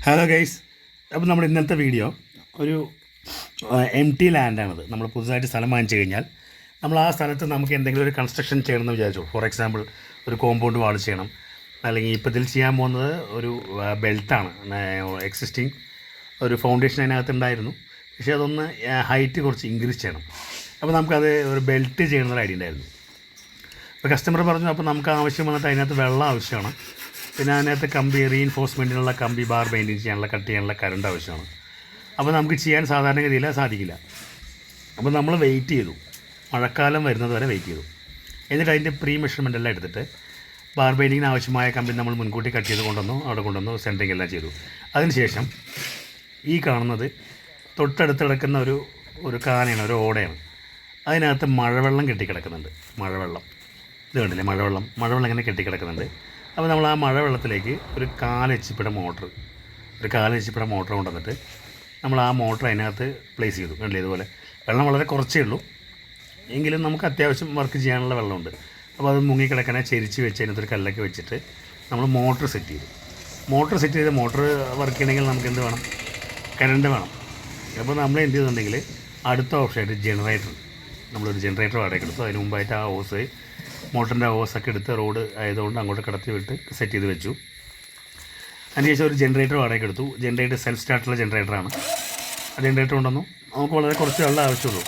Hello guys. അപ്പോൾ നമ്മുടെ ഇന്നത്തെ വീഡിയോ ഒരു എം ടി ലാൻഡാണത്. നമ്മൾ പുതുതായിട്ട് സ്ഥലം വാങ്ങിച്ചു കഴിഞ്ഞാൽ നമ്മൾ ആ സ്ഥലത്ത് നമുക്ക് എന്തെങ്കിലും ഒരു കൺസ്ട്രക്ഷൻ ചെയ്യണമെന്ന് വിചാരിച്ചു. ഫോർ എക്സാമ്പിൾ ഒരു കോമ്പൗണ്ട് വാൾ ചെയ്യണം, അല്ലെങ്കിൽ ഇപ്പോൾ ഇതിൽ ചെയ്യാൻ പോകുന്നത് ഒരു ബെൽറ്റാണ്. എക്സിസ്റ്റിംഗ് ഒരു ഫൗണ്ടേഷൻ അതിനകത്ത് ഉണ്ടായിരുന്നു, പക്ഷേ അതൊന്ന് ഹൈറ്റ് കുറച്ച് ഇൻക്രീസ് ചെയ്യണം. അപ്പോൾ നമുക്കത് ഒരു ബെൽറ്റ് ചെയ്യണമെന്നൊരു ഐഡിയ ഉണ്ടായിരുന്നു. അപ്പോൾ കസ്റ്റമർ പറഞ്ഞു, അപ്പോൾ നമുക്ക് ആവശ്യം വന്നിട്ട് അതിനകത്ത് വെള്ളം ആവശ്യമാണ്, പിന്നെ അതിനകത്ത് കമ്പി റീഇൻഫോഴ്സ്മെൻറ്റിനുള്ള കമ്പി ബാർ മെയിൻറ്റെയിൻ ചെയ്യാനുള്ള കട്ട് ചെയ്യാനുള്ള കറണ്ട് ആവശ്യമാണ്. അപ്പോൾ നമുക്ക് ചെയ്യാൻ സാധാരണഗതിയിൽ സാധിക്കില്ല. അപ്പോൾ നമ്മൾ വെയിറ്റ് ചെയ്തു, മഴക്കാലം വരുന്നത് വരെ വെയിറ്റ് ചെയ്തു. എന്നിട്ട് അതിൻ്റെ പ്രീ മെഷർമെൻ്റ് എല്ലാം എടുത്തിട്ട് ബാർ ബൈൻഡിങ്ങിന് ആവശ്യമായ കമ്പി നമ്മൾ മുൻകൂട്ടി കട്ട് ചെയ്ത് കൊണ്ടുവന്നു, അവിടെ കൊണ്ടുവന്നു സെൻറ്ററിങ് എല്ലാം ചെയ്തു. അതിനുശേഷം ഈ കാണുന്നത് തൊട്ടടുത്ത് കിടക്കുന്ന ഒരു കാനയാണ്, ഒരു ഓടയാണ്. അതിനകത്ത് മഴവെള്ളം കെട്ടിക്കിടക്കുന്നുണ്ട്. മഴവെള്ളം ഇത് കണ്ടില്ലേ, മഴവെള്ളം ഇങ്ങനെ കെട്ടിക്കിടക്കുന്നുണ്ട്. അപ്പോൾ നമ്മൾ ആ മഴവെള്ളത്തിലേക്ക് ഒരു 4 HP മോട്ടർ കൊണ്ടുവന്നിട്ട് നമ്മൾ ആ മോട്ടർ അതിനകത്ത് പ്ലേസ് ചെയ്തു. കണ്ടില്ലേ, ഇതുപോലെ വെള്ളം വളരെ കുറച്ചേ ഉള്ളൂ, എങ്കിലും നമുക്ക് അത്യാവശ്യം വർക്ക് ചെയ്യാനുള്ള വെള്ളമുണ്ട്. അപ്പോൾ അത് മുങ്ങിക്കിടക്കണേ ചെരിച്ച് വെച്ച് അതിനകത്തൊരു കല്ലൊക്കെ വെച്ചിട്ട് നമ്മൾ മോട്ടർ സെറ്റ് ചെയ്തു. മോട്ടർ വർക്ക് ചെയ്യണമെങ്കിൽ നമുക്ക് എന്ത് വേണം? കറണ്ട് വേണം. അപ്പോൾ നമ്മൾ എന്ത് ചെയ്തിട്ടുണ്ടെങ്കിൽ അടുത്ത ഓപ്ഷനായിട്ട് ജനറേറ്റർ, നമ്മളൊരു ജനറേറ്റർ വാടകയ്ക്ക് എടുത്തു. അതിന് മുമ്പായിട്ട് ആ ഹോസ്, മോട്ടറിൻ്റെ ഹോസൊക്കെ എടുത്ത് റോഡ് ആയതുകൊണ്ട് അങ്ങോട്ട് കടത്തി വിട്ട് സെറ്റ് ചെയ്ത് വെച്ചു. അതിനുശേഷം ഒരു ജനറേറ്റർ വാടകയ്ക്ക് എടുത്തു. ജനറേറ്റർ സെൽഫ് സ്റ്റാർട്ടുള്ള ജനറേറ്ററാണ്. ആ ജനറേറ്റർ കൊണ്ടുവന്നു. നമുക്ക് വളരെ കുറച്ച് വെള്ളം ആവശ്യമുള്ളൂ.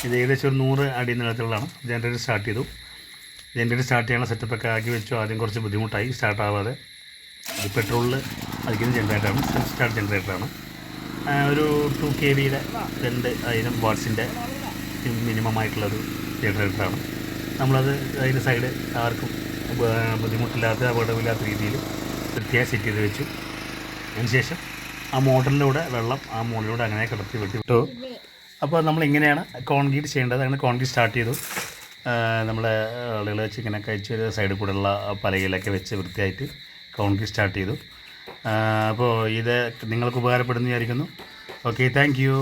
ഇത് ഏകദേശം ഒരു 100 അടി നീളത്തിലുള്ളതാണ്. ജനറേറ്റർ സ്റ്റാർട്ട് ചെയ്തു. ജനറേറ്റർ സ്റ്റാർട്ട് ചെയ്യാനുള്ള സെറ്റപ്പൊക്കെ ആക്കി വെച്ചു. ആദ്യം കുറച്ച് ബുദ്ധിമുട്ടായി സ്റ്റാർട്ടാവാതെ. ഇത് പെട്രോളിൽ അടിക്കുന്ന ജനറേറ്ററാണ്, സെൽഫ് സ്റ്റാർട്ട് ജനറേറ്ററാണ്. ഒരു 2 kV 2000 വാട്ട്സിൻ്റെ മിനിമമായിട്ടുള്ളൊരു ജനറേറ്ററാണ്. നമ്മളത് അതിൻ്റെ സൈഡ് ആർക്കും ബുദ്ധിമുട്ടില്ലാത്ത അപകടമില്ലാത്ത രീതിയിൽ വൃത്തിയായി സെറ്റ് ചെയ്ത് വെച്ചു. അതിനുശേഷം ആ മോട്ടറിലൂടെ വെള്ളം ആ മുകളിലൂടെ അങ്ങനെ കടത്തി വിട്ടു. അപ്പോൾ നമ്മളിങ്ങനെയാണ് കോൺക്രീറ്റ് ചെയ്യേണ്ടത്. അങ്ങനെ കോൺക്രീറ്റ് സ്റ്റാർട്ട് ചെയ്തു. നമ്മളെ ആളുകൾ വെച്ച് ഇങ്ങനെ കഴിച്ച് സൈഡിൽ കൂടെയുള്ള പലകയിലൊക്കെ വെച്ച് വൃത്തിയായിട്ട് കോൺക്രീറ്റ് സ്റ്റാർട്ട് ചെയ്തു. അപ്പോൾ ഇത് നിങ്ങൾക്ക് ഉപകാരപ്പെടുന്നു വിചാരിക്കുന്നു. Okay, thank you.